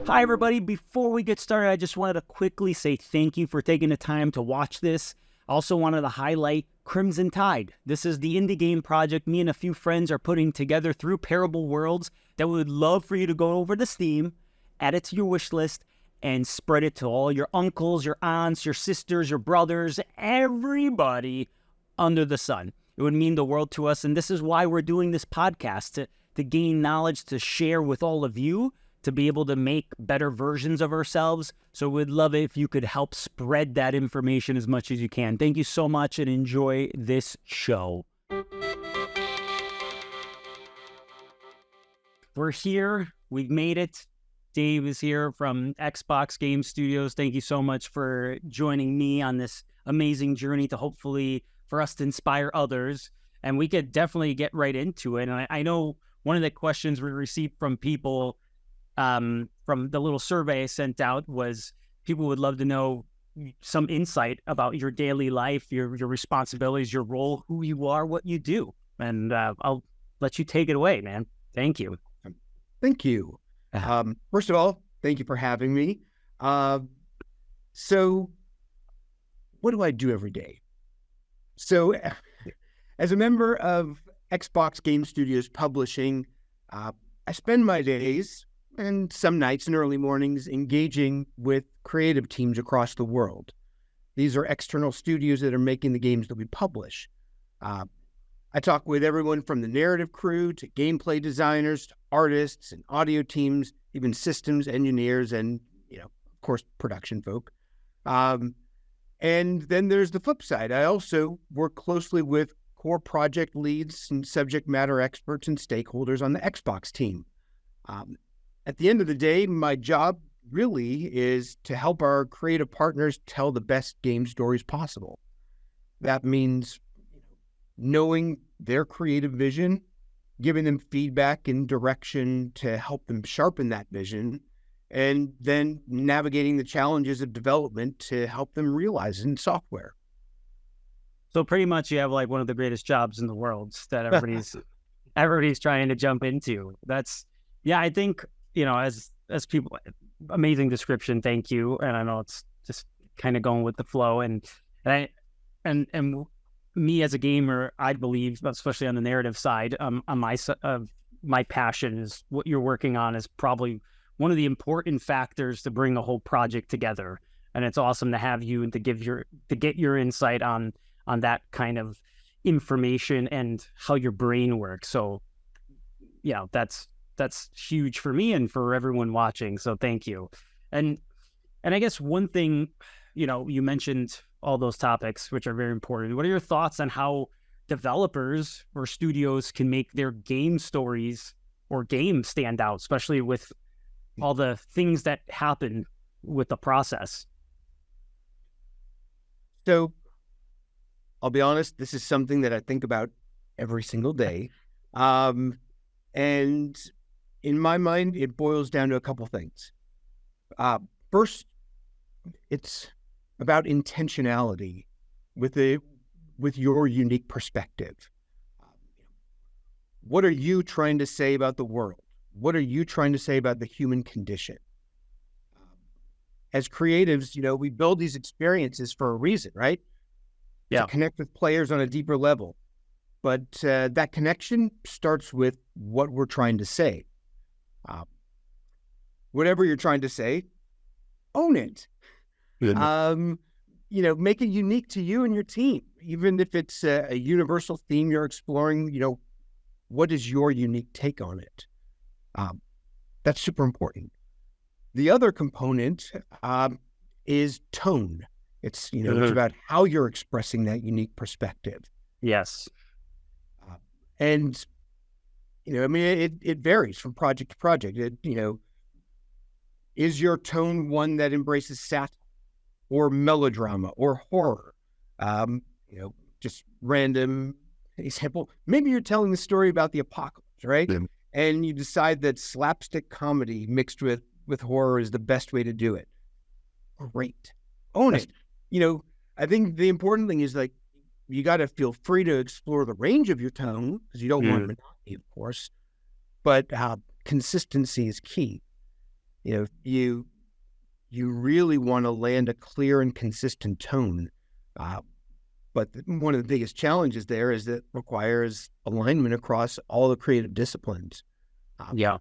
Hi, everybody. Before we get started, I just wanted to quickly say thank you for taking the time to watch this. I also wanted to highlight Crimson Tide. This is the indie game project me and a few friends are putting together through Parable Worlds that we would love for you to go over to Steam, add it to your wish list, and spread it to all your uncles, your aunts, your sisters, your brothers, everybody under the sun. It would mean the world to us, and this is why we're doing this podcast, to gain knowledge, to share with all of you, to be able to make better versions of ourselves. So we'd love it if you could help spread that information as much as you can. Thank you so much and enjoy this show. We're here. We've made it. Dave is here from Xbox Game Studios. Thank you so much for joining me on this amazing journey to hopefully for us to inspire others. And we could definitely get right into it. And I know one of the questions we received from people from the little survey I sent out was people would love to know some insight about your daily life, your responsibilities, your role, who you are, what you do. And I'll let you take it away, man. Thank you. Thank you. First of all, thank you for having me. So what do I do every day? So as a member of Xbox Game Studios Publishing, I spend my days and some nights and early mornings engaging with creative teams across the world. These are external studios that are making the games that we publish. I talk with everyone from the narrative crew to gameplay designers, to artists and audio teams, even systems engineers and, of course, production folk. And then there's the flip side. I also work closely with core project leads and subject matter experts and stakeholders on the Xbox team. At the end of the day, my job really is to help our creative partners tell the best game stories possible. That means knowing their creative vision, giving them feedback and direction to help them sharpen that vision, and then navigating the challenges of development to help them realize it in software. So pretty much you have like one of the greatest jobs in the world that everybody's trying to jump into. I think, as people, amazing description. Thank you. And I know it's just kind of going with the flow and me as a gamer, I believe, especially on the narrative side, on my passion is what you're working on is probably one of the important factors to bring the whole project together. And it's awesome to have you and to get your insight on that kind of information and how your brain works. So yeah, that's huge for me and for everyone watching. So thank you. And I guess one thing, you mentioned all those topics, which are very important. What are your thoughts on how developers or studios can make their game stories or games stand out, especially with all the things that happen with the process? So I'll be honest, this is something that I think about every single day. And in my mind, it boils down to a couple things. First, it's about intentionality with your unique perspective. What are you trying to say about the world? What are you trying to say about the human condition? As creatives, we build these experiences for a reason, right? Yeah. To connect with players on a deeper level. But that connection starts with what we're trying to say. Whatever you're trying to say, own it. Make it unique to you and your team. Even if it's a universal theme you're exploring, what is your unique take on it? That's super important. The other component is tone. It's, it's about how you're expressing that unique perspective. Yes. And, it varies from project to project. Is your tone one that embraces satire or melodrama or horror? Just random example. Maybe you're telling the story about the apocalypse, right? Yeah. And you decide that slapstick comedy mixed with horror is the best way to do it. Great. Own it. I think the important thing is you got to feel free to explore the range of your tone because you don't want monotony, of course, but consistency is key. you really want to land a clear and consistent tone. But one of the biggest challenges there is that it requires alignment across all the creative disciplines. Yeah.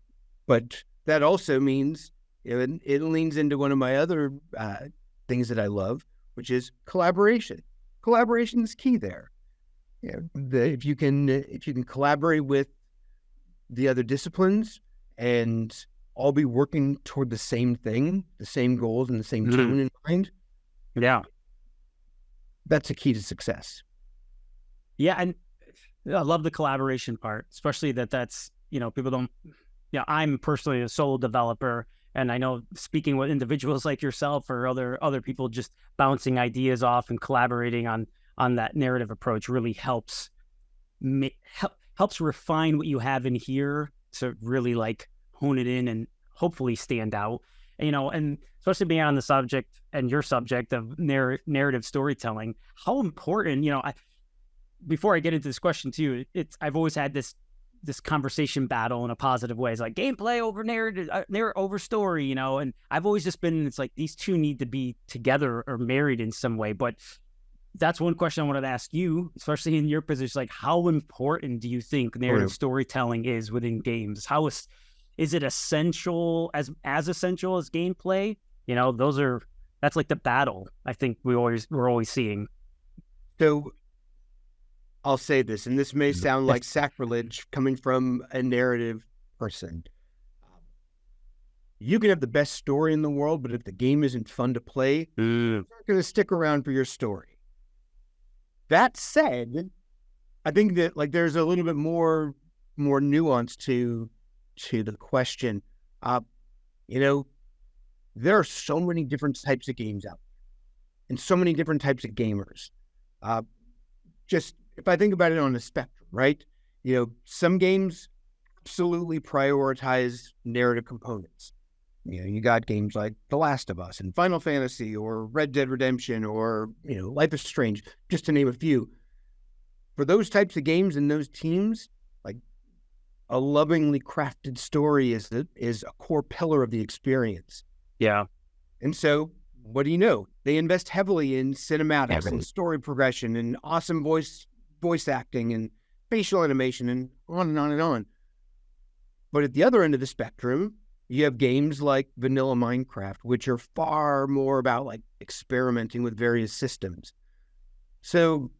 But that also means it leans into one of my other things that I love, which is collaboration. Collaboration is key there. If you can collaborate with the other disciplines and all be working toward the same thing, the same goals and the same tone in mind. Yeah. That's a key to success. Yeah. And I love the collaboration part, especially that's, people don't, I'm personally a solo developer, and I know speaking with individuals like yourself or other people, just bouncing ideas off and collaborating on that narrative approach really helps refine what you have in here to really like hone it in and hopefully stand out. And especially being on the subject and your subject of narrative storytelling, how important, before I get into this question too, I've always had this conversation battle in a positive way. It's like gameplay over narrative, over story, and I've always just been, it's like these two need to be together or married in some way. But that's one question I wanted to ask you, especially in your position. Like, how important do you think narrative storytelling is within games? How is it essential, as essential as gameplay? That's like the battle I think we're always seeing. So I'll say this, and this may sound like sacrilege coming from a narrative person. You can have the best story in the world, but if the game isn't fun to play, you're not going to stick around for your story. That said, I think that like there's a little bit more nuance to the question. There are so many different types of games out there and so many different types of gamers. Just if I think about it on a spectrum, right? Some games absolutely prioritize narrative components. You got games like The Last of Us and Final Fantasy or Red Dead Redemption or, Life is Strange, just to name a few. For those types of games and those teams, like a lovingly crafted story is a core pillar of the experience. Yeah. And so what do you know? They invest heavily in cinematics and story progression and awesome voice acting and facial animation and on and on and on. But at the other end of the spectrum, you have games like vanilla Minecraft, which are far more about like experimenting with various systems. So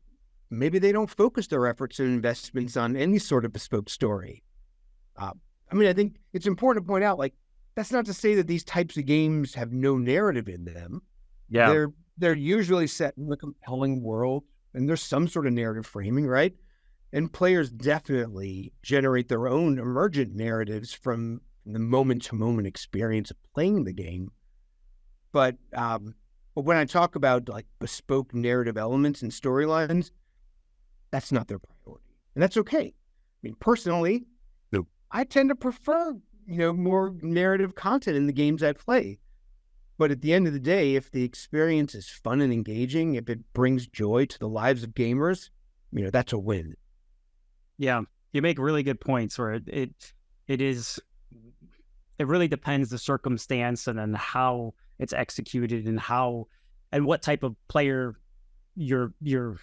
maybe they don't focus their efforts and investments on any sort of bespoke story. I think it's important to point out, like, that's not to say that these types of games have no narrative in them. Yeah. They're usually set in a compelling world, and there's some sort of narrative framing, right? And players definitely generate their own emergent narratives from the moment-to-moment experience of playing the game. But when I talk about like bespoke narrative elements and storylines, that's not their priority, and that's okay. Personally, I tend to prefer more narrative content in the games I play. But at the end of the day, if the experience is fun and engaging, if it brings joy to the lives of gamers, that's a win. Yeah, you make really good points where it really depends the circumstance and then how it's executed and what type of player you're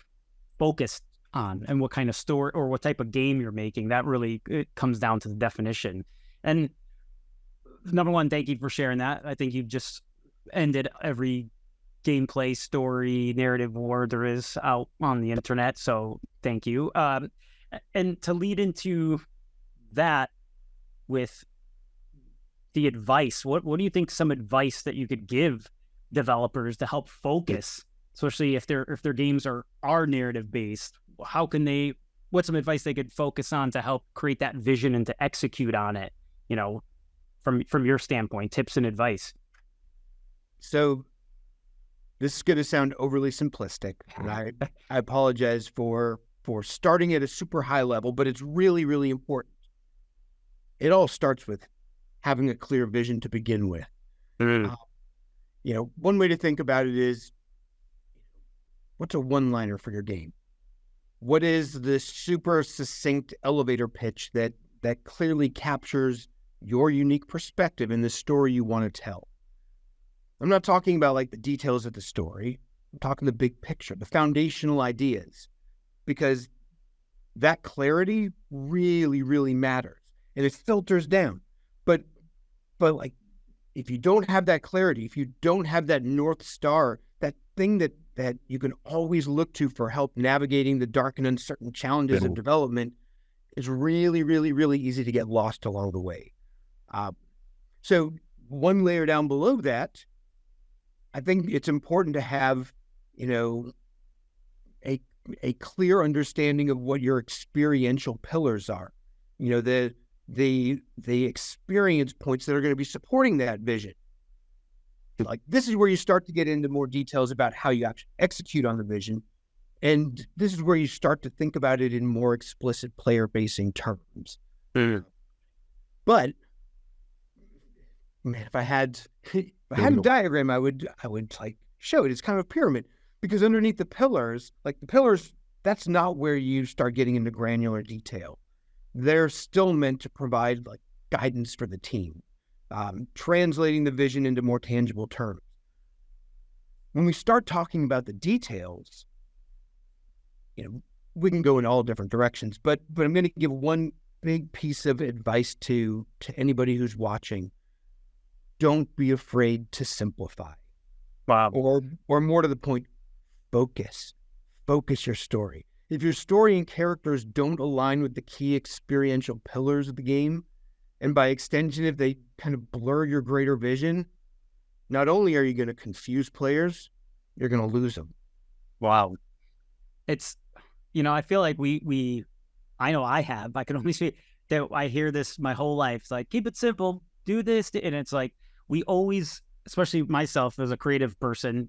focused on and what kind of story or what type of game you're making. That really, it comes down to the definition. And number one, thank you for sharing that. I think you just ended every gameplay, story, narrative war there is out on the internet. So thank you. And to lead into that with the advice, what do you think some advice that you could give developers to help focus, especially if their games are narrative based? What's some advice they could focus on to help create that vision and to execute on it, from your standpoint, tips and advice? So this is going to sound overly simplistic, and I apologize for starting at a super high level, but it's really, really important. It all starts with having a clear vision to begin with. One way to think about it is, what's a one-liner for your game? What is the super succinct elevator pitch that clearly captures, your unique perspective in the story you want to tell. I'm not talking about like the details of the story. I'm talking the big picture, the foundational ideas, because that clarity really, really matters, and it filters down. But like, if you don't have that clarity, if you don't have that North Star, that thing that you can always look to for help navigating the dark and uncertain challenges of development, it's really, really, really easy to get lost along the way. So one layer down below that, I think it's important to have, a clear understanding of what your experiential pillars are. The experience points that are going to be supporting that vision. Like, this is where you start to get into more details about how you actually execute on the vision. And this is where you start to think about it in more explicit player-facing terms. But man, if I had a diagram, I would like show it. It's kind of a pyramid, because underneath the pillars, that's not where you start getting into granular detail. They're still meant to provide like guidance for the team, translating the vision into more tangible terms. When we start talking about the details, we can go in all different directions, but I'm going to give one big piece of advice to anybody who's watching. Don't be afraid to simplify. Wow. Or more to the point, focus your story. If your story and characters don't align with the key experiential pillars of the game, and by extension, if they kind of blur your greater vision, not only are you going to confuse players, you're going to lose them. Wow. It's, I feel like I know I can only say that I hear this my whole life. It's like, keep it simple, do this. And it's like, we always, especially myself as a creative person,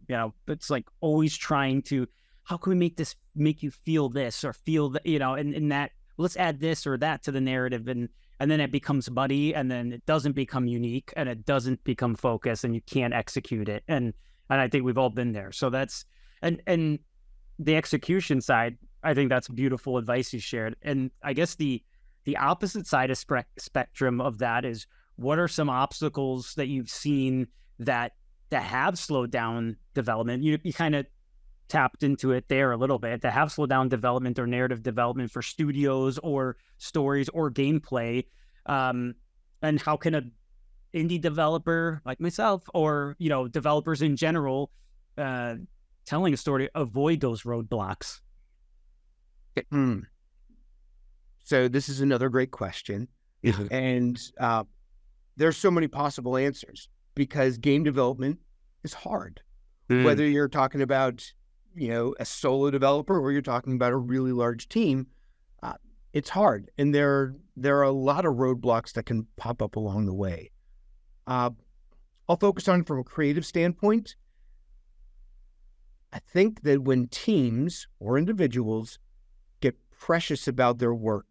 it's like always trying to, how can we make you feel this or feel that, and that, let's add this or that to the narrative. And then it becomes muddy, and then it doesn't become unique, and it doesn't become focused, and you can't execute it. And I think we've all been there. So that's, and the execution side, I think that's beautiful advice you shared. And I guess the opposite side of spectrum of that is, what are some obstacles that you've seen that have slowed down development? You kind of tapped into it there a little bit, that have slowed down development or narrative development for studios or stories or gameplay. And how can an indie developer like myself, or, developers in general, telling a story, avoid those roadblocks? So this is another great question. And there's so many possible answers, because game development is hard. Whether you're talking about, a solo developer, or you're talking about a really large team, it's hard. And there are a lot of roadblocks that can pop up along the way. I'll focus on from a creative standpoint. I think that when teams or individuals get precious about their work,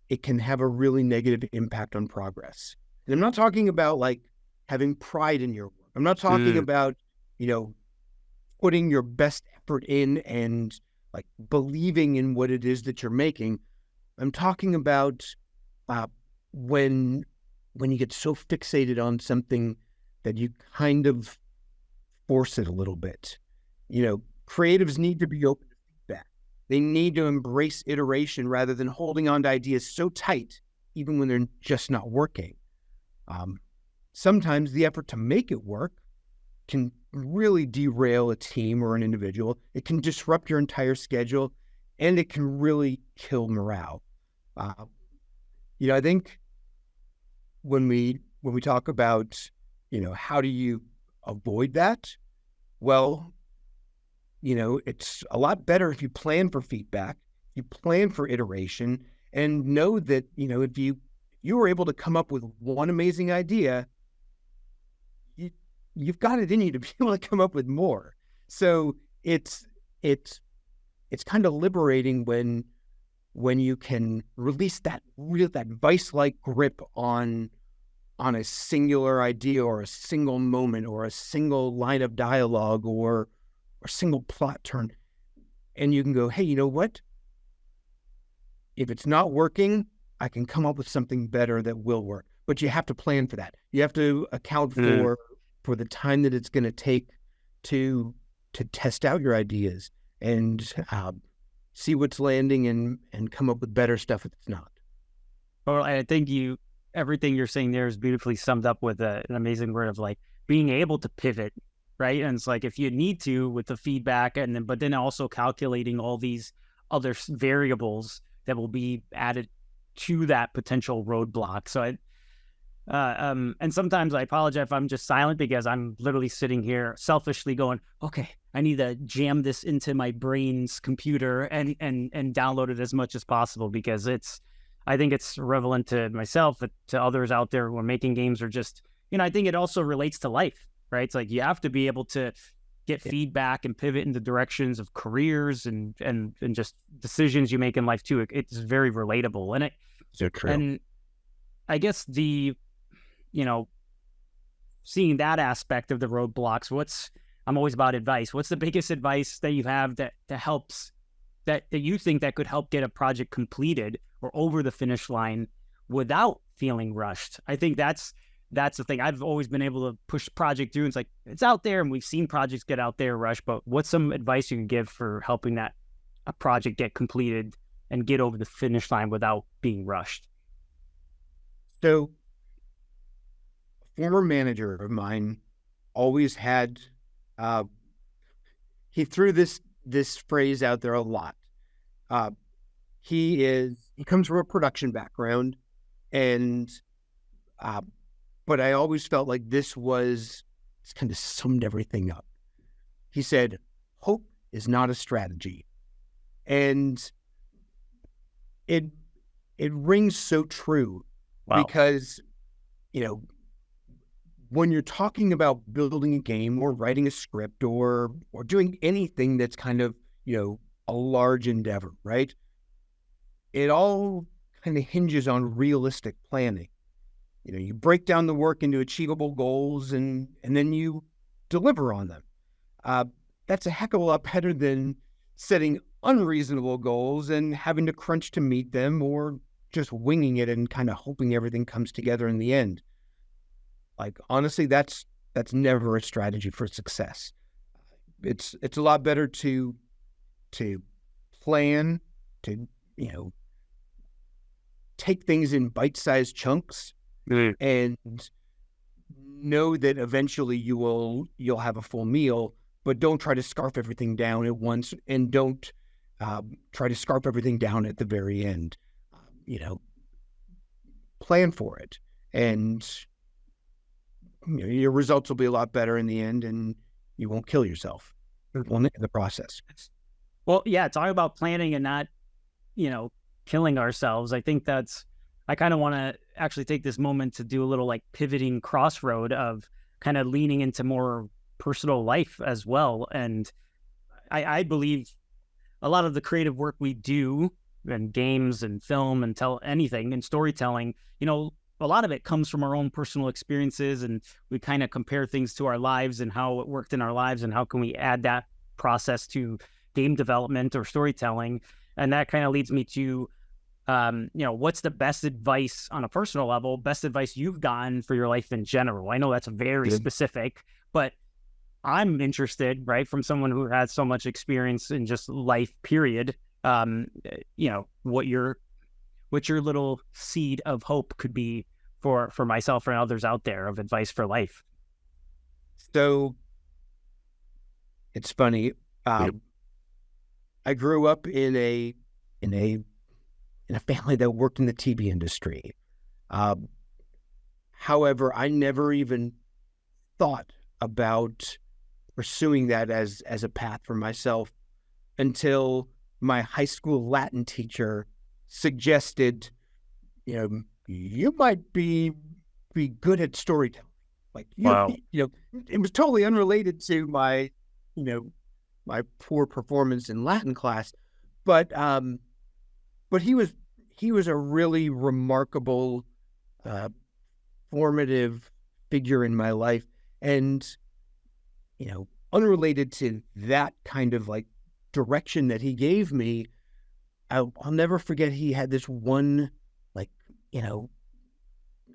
it can have a really negative impact on progress. And I'm not talking about like having pride in your work. I'm not talking about, putting your best effort in and like believing in what it is that you're making. I'm talking about when you get so fixated on something that you kind of force it a little bit. Creatives need to be open to feedback. They need to embrace iteration rather than holding on to ideas so tight, even when they're just not working. Sometimes the effort to make it work can really derail a team or an individual. It can disrupt your entire schedule, and it can really kill morale. I think when we talk about, how do you avoid that? Well, it's a lot better if you plan for feedback, you plan for iteration, and know that, if you were able to come up with one amazing idea, you've got it in you to be able to come up with more. So it's kind of liberating when you can release that vice-like grip on a singular idea or a single moment or a single line of dialogue or a single plot turn. And you can go, hey, you know what? If it's not working, I can come up with something better that will work. But you have to plan for that. You have to account for the time that it's going to take to test out your ideas and see what's landing and come up with better stuff if it's not. Well, I think everything you're saying there is beautifully summed up with an amazing word of like being able to pivot, right? And it's like if you need to with the feedback, but then also calculating all these other variables that will be added to that potential roadblock. So and sometimes I apologize if I'm just silent because I'm literally sitting here selfishly going, okay, I need to jam this into my brain's computer and download it as much as possible because I think it's relevant to myself, to others out there who are making games, or just, I think it also relates to life, right? It's like you have to be able to get feedback and pivot in the directions of careers and just decisions you make in life too. It's very relatable. And So true. And I guess seeing that aspect of the roadblocks, I'm always about advice. What's the biggest advice that you have that helps, that you think that could help get a project completed or over the finish line without feeling rushed? I think that's the thing. I've always been able to push project through. It's like, it's out there and we've seen projects get out there rushed, but what's some advice you can give for helping a project get completed and get over the finish line without being rushed? So a former manager of mine always had, he threw this phrase out there a lot. He comes from a production background, and but I always felt like this kind of summed everything up. He said, "Hope is not a strategy," and it rings so true. Wow. Because when you're talking about building a game or writing a script or doing anything that's kind of a large endeavor, right? It all kind of hinges on realistic planning. You break down the work into achievable goals and then you deliver on them. That's a heck of a lot better than setting unreasonable goals and having to crunch to meet them, or just winging it and kind of hoping everything comes together in the end. Like, honestly, that's never a strategy for success. It's a lot better to plan, to take things in bite-sized chunks and know that eventually you'll have a full meal, but don't try to scarf everything down at once, and don't try to scarf everything down at the very end. Plan for it, and your results will be a lot better in the end, and you won't kill yourself in the process. Well, yeah, talking about planning and not, killing ourselves. I think I kind of want to actually take this moment to do a little like pivoting crossroad of kind of leaning into more personal life as well. And I believe a lot of the creative work we do in games and film and anything and storytelling, a lot of it comes from our own personal experiences, and we kind of compare things to our lives and how it worked in our lives and how can we add that process to game development or storytelling. And that kind of leads me to, what's the best advice on a personal level, best advice you've gotten for your life in general? I know that's very specific, but I'm interested, right, from someone who has so much experience in just life, period. What your little seed of hope could be for myself and others out there of advice for life. So it's funny. I grew up in a family that worked in the TV industry. However, I never even thought about pursuing that as a path for myself until my high school Latin teacher suggested, you might be good at storytelling. Like, Wow. It was totally unrelated to my poor performance in Latin class, but he was a really remarkable, formative figure in my life. And, unrelated to that kind of like direction that he gave me, I'll never forget he had this one like you know,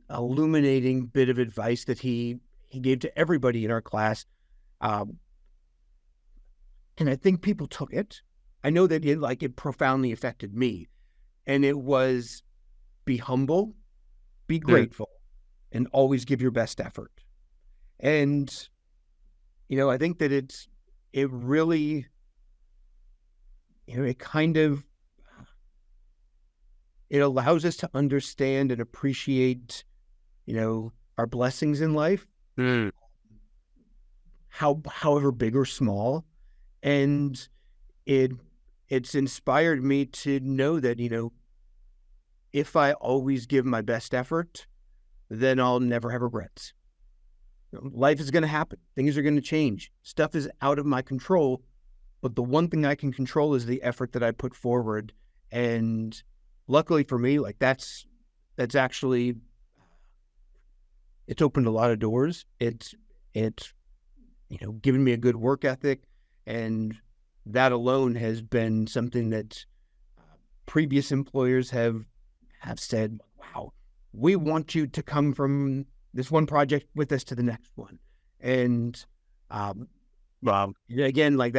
illuminating bit of advice that he gave to everybody in our class. Um, and I think people took it. I know that it profoundly affected me. And it was, be humble, be Mm. grateful, and always give your best effort. And, I think that it really, it kind of, it allows us to understand and appreciate, our blessings in life, Mm. however big or small. And it, it's inspired me to know that, if I always give my best effort, then I'll never have regrets. Life is going to happen. Things are going to change. Stuff is out of my control. But the one thing I can control is the effort that I put forward. And luckily for me, that's actually, it's opened a lot of doors. It's given me a good work ethic. And that alone has been something that previous employers have said, wow, we want you to come from this one project with us to the next one. And Wow. again, I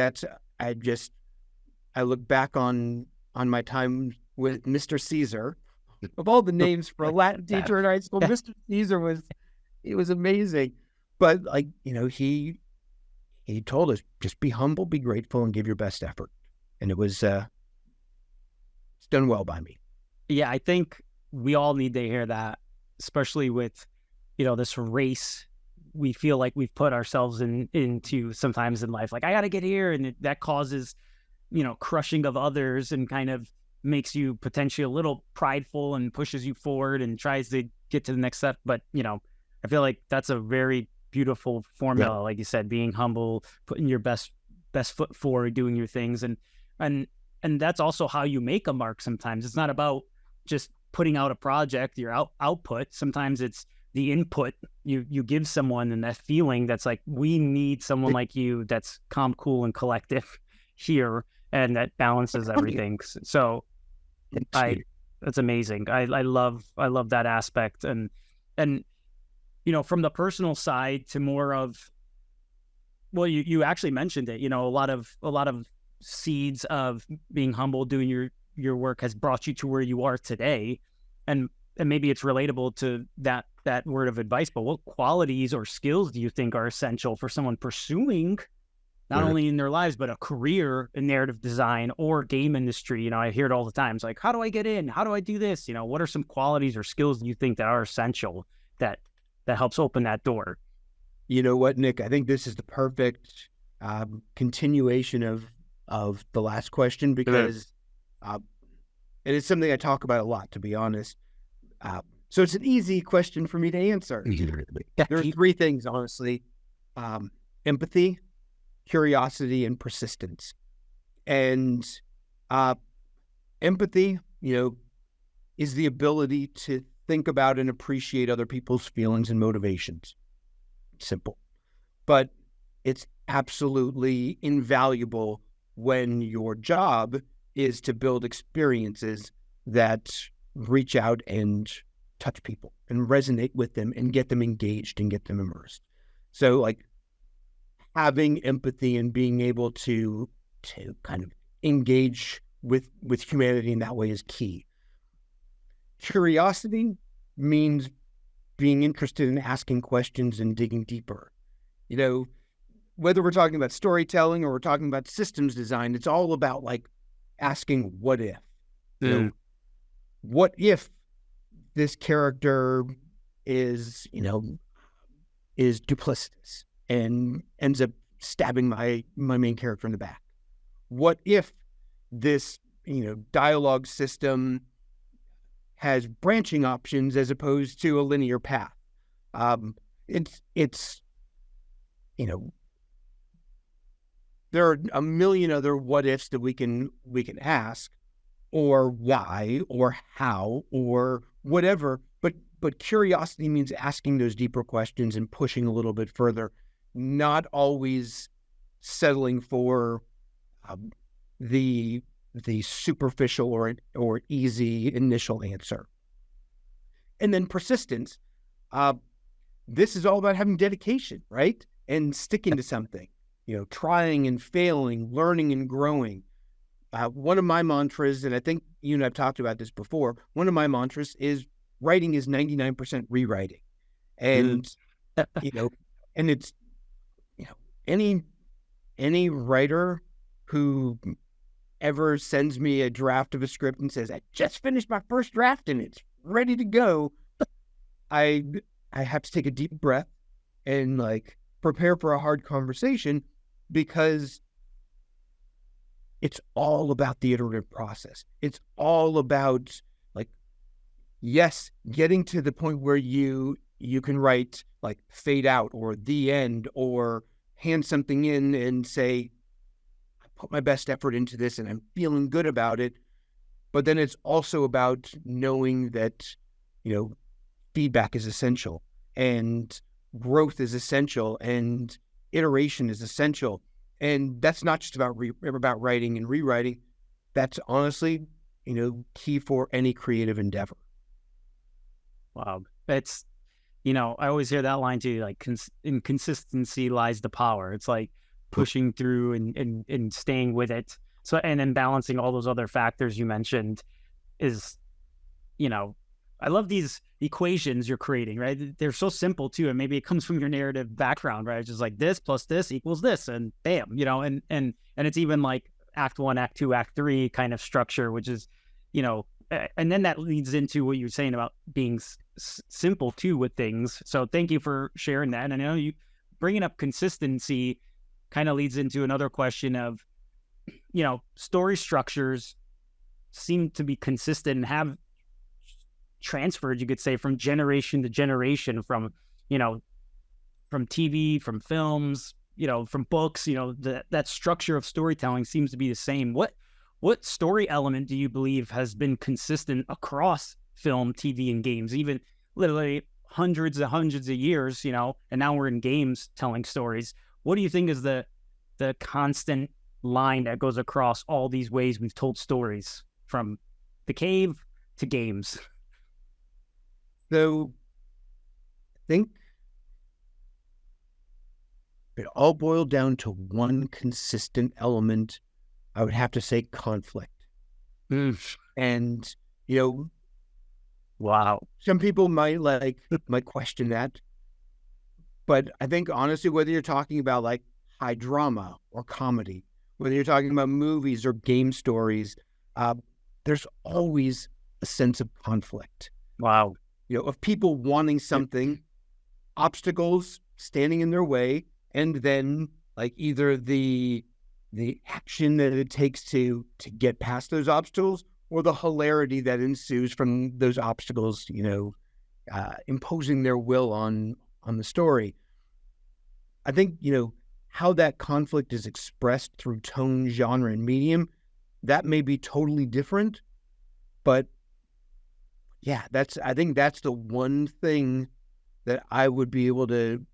look back on my time with Mr. Caesar. Of all the names for a Latin teacher in high school, Mr. Caesar was amazing. But he told us, just be humble, be grateful, and give your best effort. And it was it's done well by me. Yeah, I think we all need to hear that, especially with, this race we feel like we've put ourselves into sometimes in life. Like, I got to get here. And that causes, crushing of others and kind of makes you potentially a little prideful and pushes you forward and tries to get to the next step. But, I feel like that's a very beautiful formula. Yeah. Like you said, being humble, putting your best foot forward, doing your things. And that's also how you make a mark. Sometimes it's not about just putting out a project, your output. Sometimes it's the input you give someone, and that feeling that's like, we need someone like you that's calm, cool, and collective here, and that balances everything. So that's amazing. I love that aspect. And from the personal side to more of, well, you actually mentioned it, a lot of seeds of being humble, doing your work has brought you to where you are today. And maybe it's relatable to that word of advice, but what qualities or skills do you think are essential for someone pursuing not only in their lives, but a career in narrative design or game industry? I hear it all the time. It's like, how do I get in? How do I do this? What are some qualities or skills you think that are essential that helps open that door? You know what, Nick? I think this is the perfect continuation of the last question, because it is something I talk about a lot, to be honest. So it's an easy question for me to answer. There are three things, honestly: empathy, curiosity, and persistence. And empathy, is the ability to think about and appreciate other people's feelings and motivations. Simple. But it's absolutely invaluable when your job is to build experiences that reach out and touch people and resonate with them and get them engaged and get them immersed. So having empathy and being able to kind of engage with humanity in that way is key. Curiosity means being interested in asking questions and digging deeper. Whether we're talking about storytelling or we're talking about systems design, it's all about asking what if. What if this character is duplicitous and ends up stabbing my main character in the back? What if this dialogue system has branching options as opposed to a linear path? It's there are a million other what ifs that we can ask, or why, or how, or whatever. But curiosity means asking those deeper questions and pushing a little bit further, not always settling for the superficial or easy initial answer. And then persistence. Uh, this is all about having dedication, right? And sticking to something, trying and failing, learning and growing. One of my mantras, and I think you and I've talked about this before, one of my mantras is writing is 99% rewriting. Mm. And, and it's, any writer who ever sends me a draft of a script and says, I just finished my first draft and it's ready to go, I have to take a deep breath and prepare for a hard conversation, because it's all about the iterative process. It's all about yes, getting to the point where you can write fade out or the end, or hand something in and say, I put my best effort into this and I'm feeling good about it. But then it's also about knowing that, feedback is essential, and growth is essential, and iteration is essential. And that's not just about writing and rewriting. That's honestly, key for any creative endeavor. Wow. It's, I always hear that line too, in consistency lies the power. It's like pushing through and staying with it. So, and then balancing all those other factors you mentioned is, I love these equations you're creating, right? They're so simple too. And maybe it comes from your narrative background, right? It's just like this plus this equals this, and bam, and it's even like act 1, act 2, act 3 kind of structure, which is, and then that leads into what you're saying about being simple too with things. So thank you for sharing that. And I know you bringing up consistency kind of leads into another question of, story structures seem to be consistent and have transferred, you could say, from generation to generation, from TV, from films, from books. That structure of storytelling seems to be the same. What story element do you believe has been consistent across film, TV, and games, even literally hundreds and hundreds of years, and now we're in games telling stories? What do you think is the constant line that goes across all these ways we've told stories, from the cave to games? So I think it all boiled down to one consistent element. I would have to say conflict. And, wow. Some people might question that. But I think honestly, whether you're talking about high drama or comedy, whether you're talking about movies or game stories, there's always a sense of conflict. Wow. Of people wanting something, obstacles standing in their way, and then either the action that it takes to get past those obstacles, or the hilarity that ensues from those obstacles, imposing their will on the story. I think, how that conflict is expressed through tone, genre, and medium, that may be totally different. But yeah, I think that's the one thing that I would be able to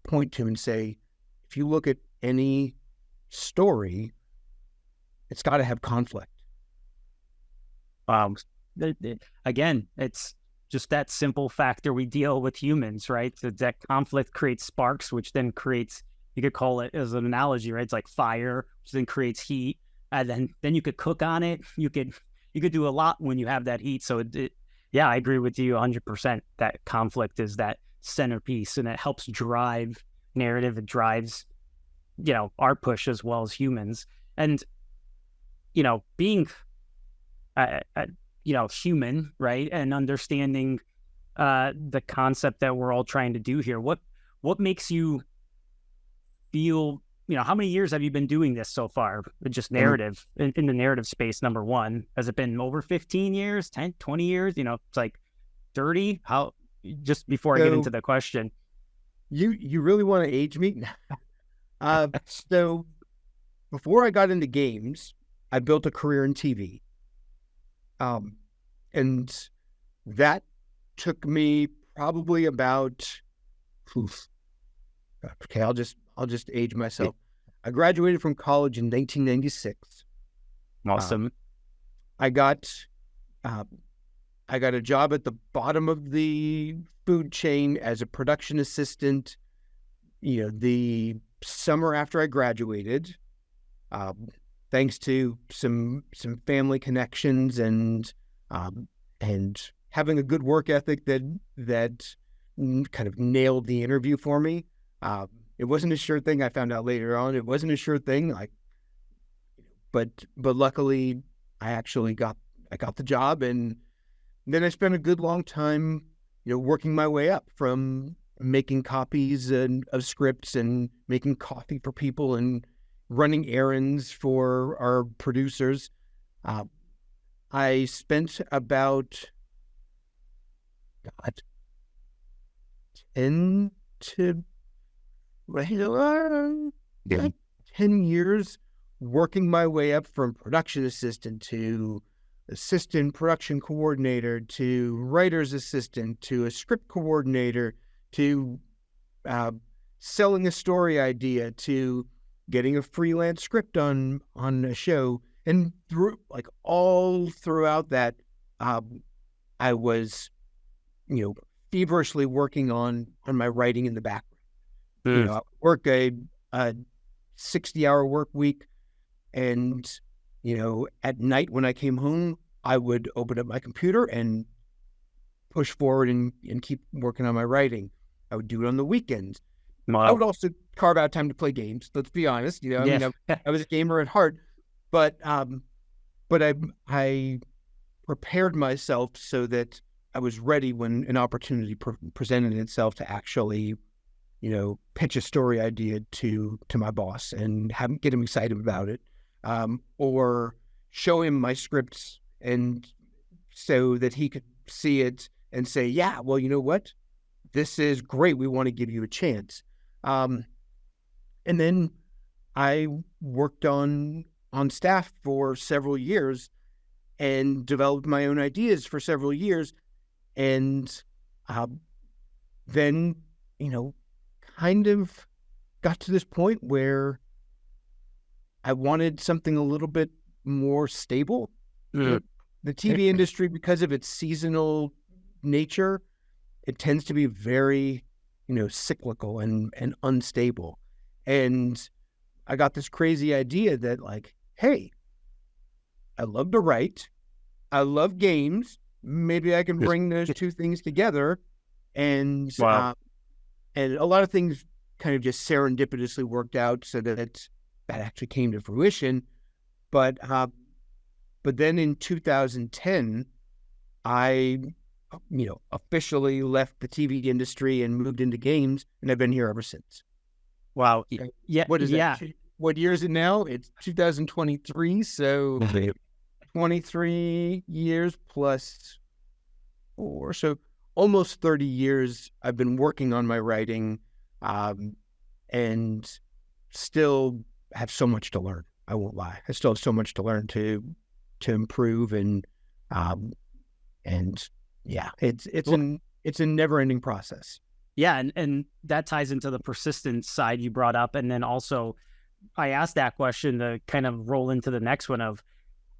point to and say, if you look at any story, it's got to have conflict. Again, it's just that simple factor we deal with humans, right? That conflict creates sparks, which then creates, you could call it as an analogy, right? It's like fire, which then creates heat, and then you could cook on it. You could do a lot when you have that heat. So yeah, I agree with you 100%. That conflict is that centerpiece, and it helps drive narrative. It drives, our push as well as humans. And, being, human, right? And understanding the concept that we're all trying to do here. What makes you feel, how many years have you been doing this so far? Just narrative, in the narrative space, number one. Has it been over 15 years, 10, 20 years? It's like 30? How, just before I get into the question. You really want to age me? So before I got into games, I built a career in TV. And that took me probably about, okay, I'll just age myself. I graduated from college in 1996. Awesome. I got I got a job at the bottom of the food chain as a production assistant, the summer after I graduated, thanks to some family connections and having a good work ethic that kind of nailed the interview for me. It wasn't a sure thing. I found out later on it wasn't a sure thing. But luckily, I got the job, and then I spent a good long time, working my way up from making copies of scripts and making coffee for people and running errands for our producers. I spent about 10 to 10 years working my way up from production assistant to assistant production coordinator to writer's assistant to a script coordinator to selling a story idea to getting a freelance script on a show. And all throughout that, I was, feverishly working on my writing in the background. I work a 60-hour work week, and at night when I came home, I would open up my computer and push forward and keep working on my writing. I would do it on the weekends. Wow. I would also carve out time to play games. Let's be honest. I was a gamer at heart, but I prepared myself so that I was ready when an opportunity presented itself to actually, pitch a story idea to my boss and get him excited about it, or show him my scripts, and so that he could see it and say, yeah, well, you know what? This is great. We want to give you a chance. And then I worked on staff for several years and developed my own ideas for several years. And then, kind of got to this point where I wanted something a little bit more stable. The TV industry, because of its seasonal nature, it tends to be very, cyclical and unstable. And I got this crazy idea that, hey, I love to write. I love games. Maybe I can bring those two things together. And wow. And a lot of things kind of just serendipitously worked out so that actually came to fruition. But then in 2010, I officially left the TV industry and moved into games, and I've been here ever since. Wow. Yeah. What is that? What year is it now? It's 2023. So 23 years plus 4. So almost 30 years I've been working on my writing, and still have so much to learn. I won't lie. I still have so much to learn to improve, and yeah, it's a never-ending process. Yeah, and that ties into the persistence side you brought up, and then also I asked that question to kind of roll into the next one of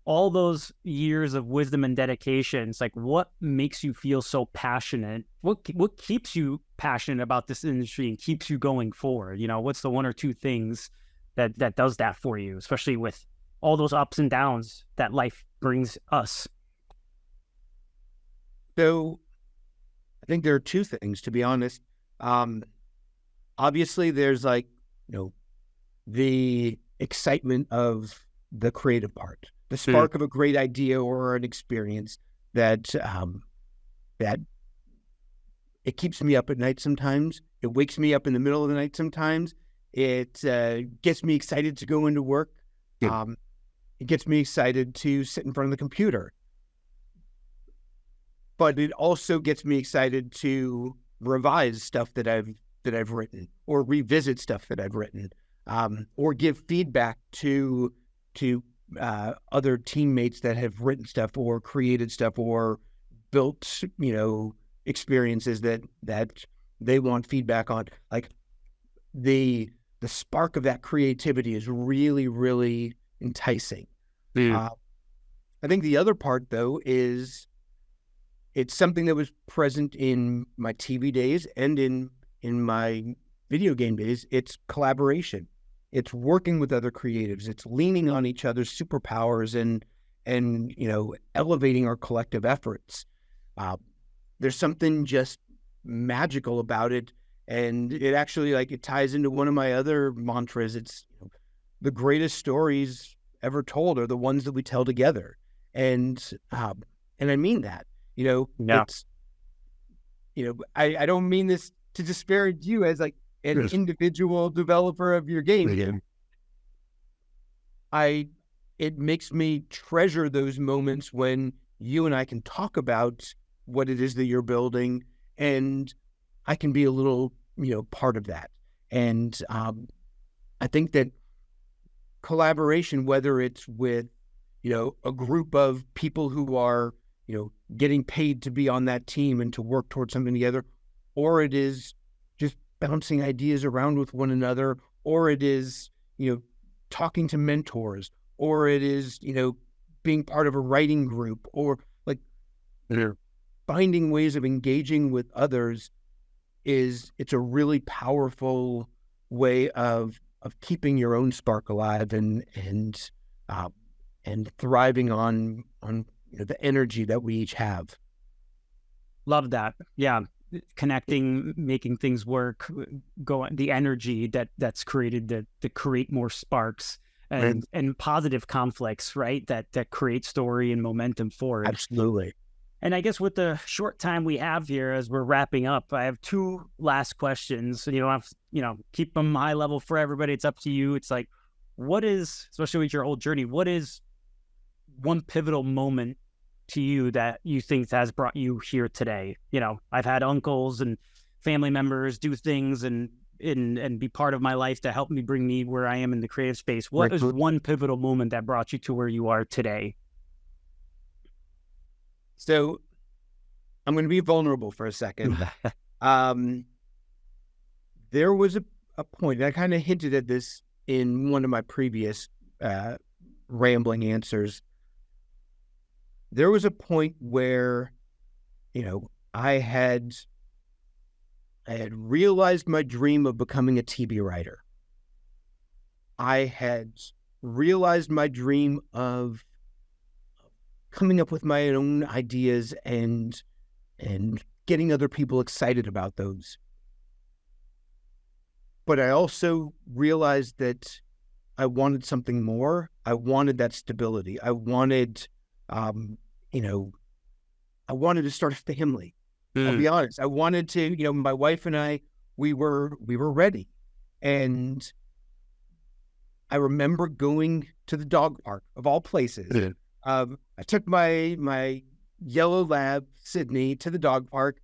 all those years of wisdom and dedication. It's like, what makes you feel so passionate? What keeps you passionate about this industry and keeps you going forward? What's the one or two things that does that for you, especially with all those ups and downs that life brings us? So I think there are two things, to be honest. Obviously there's the excitement of the creative part, the spark of a great idea or an experience that it keeps me up at night sometimes. It wakes me up in the middle of the night sometimes. It gets me excited to go into work. It gets me excited to sit in front of the computer. But it also gets me excited to revise stuff that I've written, or revisit stuff that I've written, or give feedback to other teammates that have written stuff or created stuff or built, experiences that they want feedback on. The spark of that creativity is really, really enticing. I think the other part, though, is it's something that was present in my TV days and in my video game days. It's collaboration. It's working with other creatives. It's leaning on each other's superpowers and elevating our collective efforts. There's something just magical about it, and it actually it ties into one of my other mantras. It's the greatest stories ever told are the ones that we tell together, and I mean that. Yeah. It's I don't mean this to disparage you as an individual developer of your game. It makes me treasure those moments when you and I can talk about what it is that you're building, and I can be a little, part of that. And I think that collaboration, whether it's with, a group of people who are, getting paid to be on that team and to work towards something together, or it is just bouncing ideas around with one another, or it is, talking to mentors, or it is, being part of a writing group, or finding ways of engaging with others it's a really powerful way of keeping your own spark alive and thriving on the energy that we each have. Love that. Yeah. Connecting, making things work, the energy that's created to create more sparks and positive conflicts, right? That create story and momentum forward. Absolutely. And I guess with the short time we have here as we're wrapping up, I have two last questions. And keep them high level for everybody. It's up to you. It's what is, especially with your whole journey, what is one pivotal moment to you that you think has brought you here today? I've had uncles and family members do things and be part of my life to help me bring me where I am in the creative space. What is one pivotal moment that brought you to where you are today? So I'm going to be vulnerable for a second. There was a point, and I kind of hinted at this in one of my previous rambling answers. There was a point where, I had realized my dream of becoming a TV writer. I had realized my dream of coming up with my own ideas and getting other people excited about those. But I also realized that I wanted something more. I wanted that stability. I wanted, I wanted to start a family. I'll be honest. I wanted to, my wife and I, we were ready. And I remember going to the dog park of all places. I took my yellow lab, Sydney, to the dog park,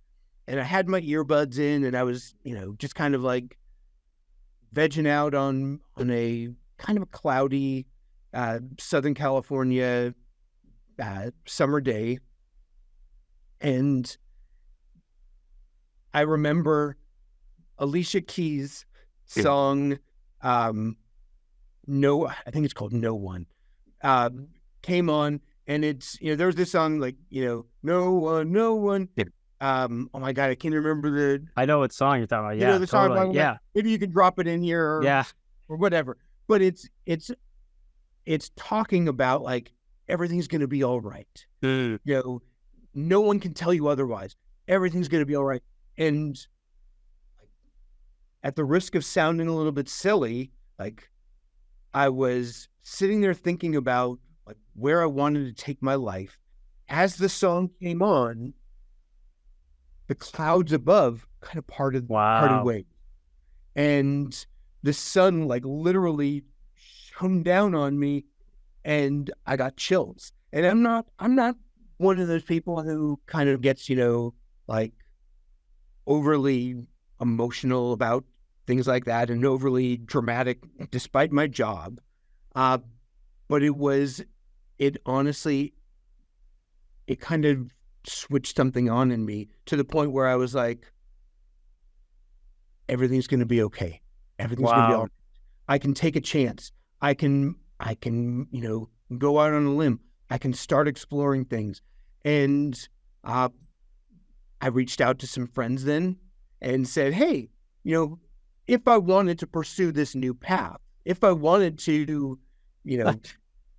and I had my earbuds in, and I was, just kind of vegging out on a kind of a cloudy Southern California summer day. And I remember Alicia Keys' song, I think it's called No One, came on, and it's, there's this song No One, No One. Oh my God, I can't remember I know what song you're talking about. Yeah, the song. totally. Yeah. Maybe you can drop it in here or whatever. But it's talking about everything's going to be all right. No one can tell you otherwise. Everything's going to be all right. And at the risk of sounding a little bit silly, I was sitting there thinking about where I wanted to take my life. As the song came on, the clouds above kind of parted ways. And the sun like literally shone down on me, and I got chills. And I'm not one of those people who kind of gets, like overly emotional about things like that and overly dramatic despite my job. But it honestly kind of switched something on in me to the point where I was like, everything's going to be okay. Everything's going to be all right. I can take a chance. I can, go out on a limb. I can start exploring things. And I reached out to some friends then and said, hey, if I wanted to pursue this new path, if I wanted to,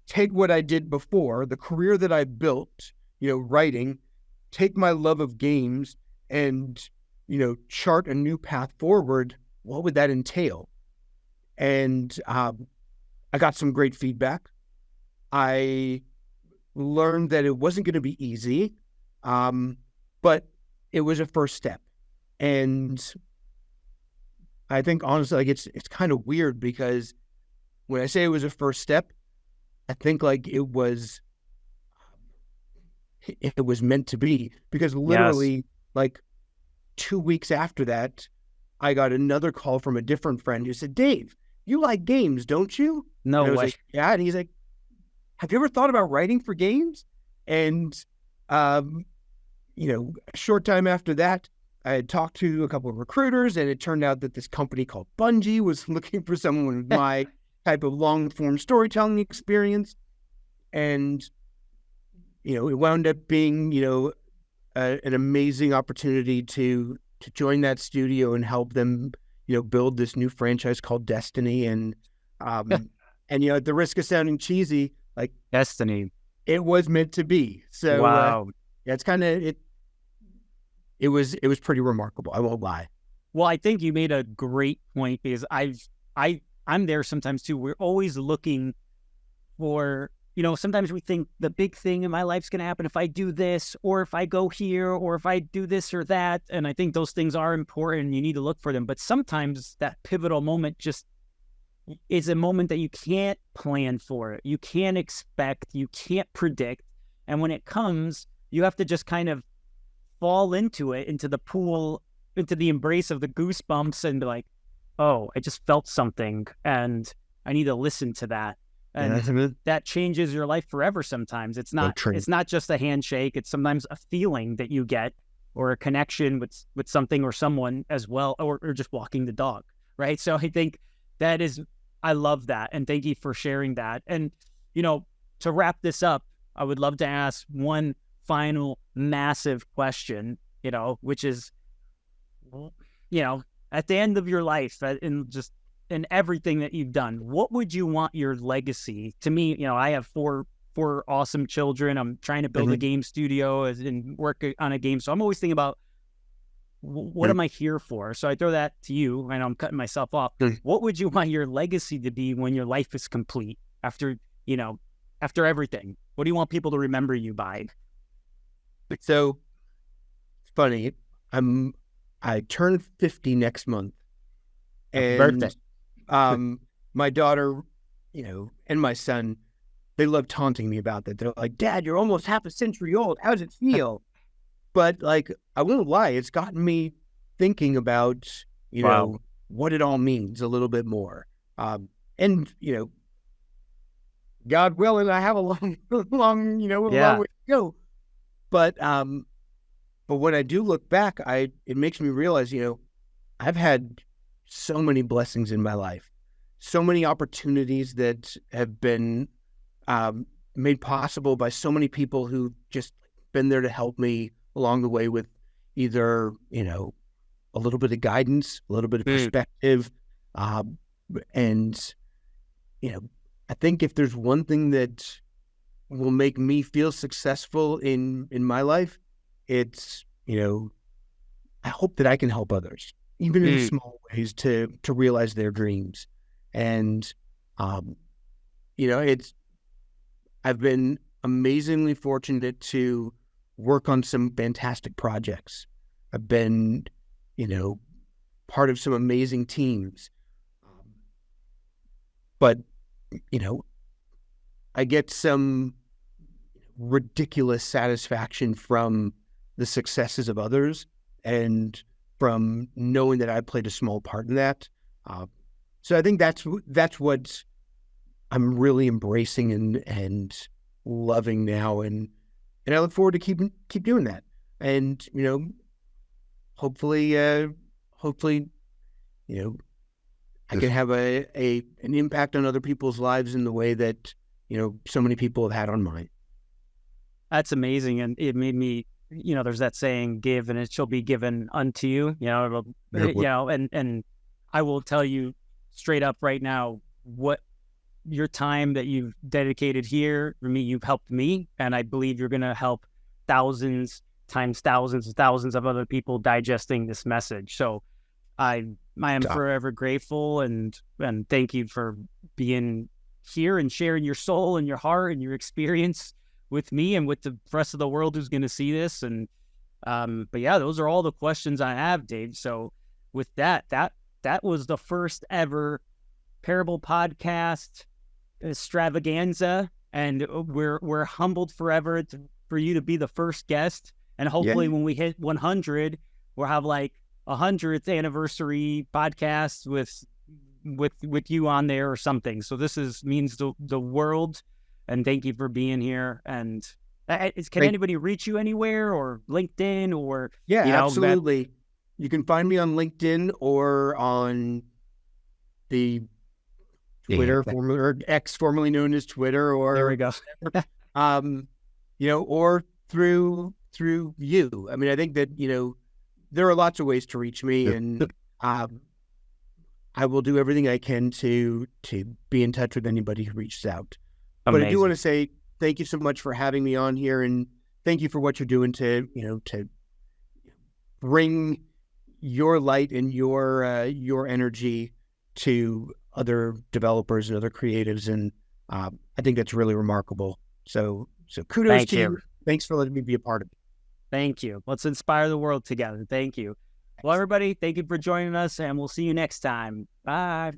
take what I did before, the career that I built, writing, take my love of games and, chart a new path forward, what would that entail? And I got some great feedback. I learned that it wasn't going to be easy, but it was a first step. And I think honestly, like it's kind of weird because when I say it was a first step, I think like it was meant to be, because literally like 2 weeks after that, I got another call from a different friend who said, Dave, you like games, don't you? No And I was way. like, yeah. And he's like, have you ever thought about writing for games? And, a short time after that, I had talked to a couple of recruiters, and it turned out that this company called Bungie was looking for someone with my type of long-form storytelling experience. And, it wound up being, an amazing opportunity to join that studio and help them, build this new franchise called Destiny. And, at the risk of sounding cheesy, like Destiny. it was meant to be. So, Wow. yeah, it's kind of, it was pretty remarkable. I won't lie. Well, I think you made a great point, because I'm there sometimes too. We're always looking for, sometimes we think the big thing in my life's going to happen if I do this, or if I go here, or if I do this or that. And I think those things are important. You need to look for them. But sometimes that pivotal moment just is a moment that you can't plan for. You can't expect, you can't predict. And when it comes, you have to just kind of fall into it, into the pool, into the embrace of the goosebumps, and be like, oh, I just felt something and I need to listen to that. And that changes your life forever sometimes. It's not just a handshake. It's sometimes a feeling that you get, or a connection with something or someone as well, or just walking the dog, right? So I think I love that. And thank you for sharing that. And, to wrap this up, I would love to ask one final massive question, which is, at the end of your life, in everything that you've done, what would you want your legacy to me? I have four awesome children. I'm trying to build a game studio and work on a game. So I'm always thinking about, what am I here for? So I throw that to you. I know I'm cutting myself off. What would you want your legacy to be when your life is complete, after everything? What do you want people to remember you by? So it's funny. I turn 50 next month, and Birthday. My daughter, and my son, they love taunting me about that. They're like, Dad, you're almost half a century old. How does it feel? But like, I won't lie, it's gotten me thinking about, Wow. what it all means a little bit more. And, God willing, I have a long, long way to go. But when I do look back, it makes me realize, I've had so many blessings in my life, so many opportunities that have been made possible by so many people who've just been there to help me along the way with either, a little bit of guidance, a little bit of perspective. And, I think if there's one thing that will make me feel successful in my life, it's, I hope that I can help others, even in small ways, to realize their dreams. And, I've been amazingly fortunate to work on some fantastic projects. I've been, part of some amazing teams. But, I get some ridiculous satisfaction from the successes of others, and from knowing that I played a small part in that. So I think that's what I'm really embracing and loving now, and I look forward to keep doing that. And hopefully, I can have an impact on other people's lives in the way that so many people have had on mine. That's amazing. And it made me there's that saying, give and it shall be given unto you, and I will tell you straight up right now, what your time that you've dedicated here, for me, you've helped me, and I believe you're going to help thousands times thousands and thousands of other people digesting this message. So I am forever grateful, and thank you for being here and sharing your soul and your heart and your experience with me and with the rest of the world who's going to see this. And but yeah, those are all the questions I have, Dave. So with that was the first ever Parable Podcast extravaganza, and we're humbled forever for you to be the first guest. And hopefully when we hit 100, we'll have like 100th anniversary podcast with you on there or something. So this means the world, and thank you for being here. And can anybody reach you anywhere, or LinkedIn, or absolutely. You can find me on LinkedIn or on the Twitter, or X, formerly known as Twitter, or there we go. Or through you. I mean, I think that there are lots of ways to reach me, and I will do everything I can to be in touch with anybody who reaches out. Amazing. But I do want to say thank you so much for having me on here, and thank you for what you're doing to bring your light and your energy to other developers and other creatives, and I think that's really remarkable. So kudos to you. Thanks for letting me be a part of it. Thank you. Let's inspire the world together. Thank you. Well, everybody, thank you for joining us, and we'll see you next time. Bye.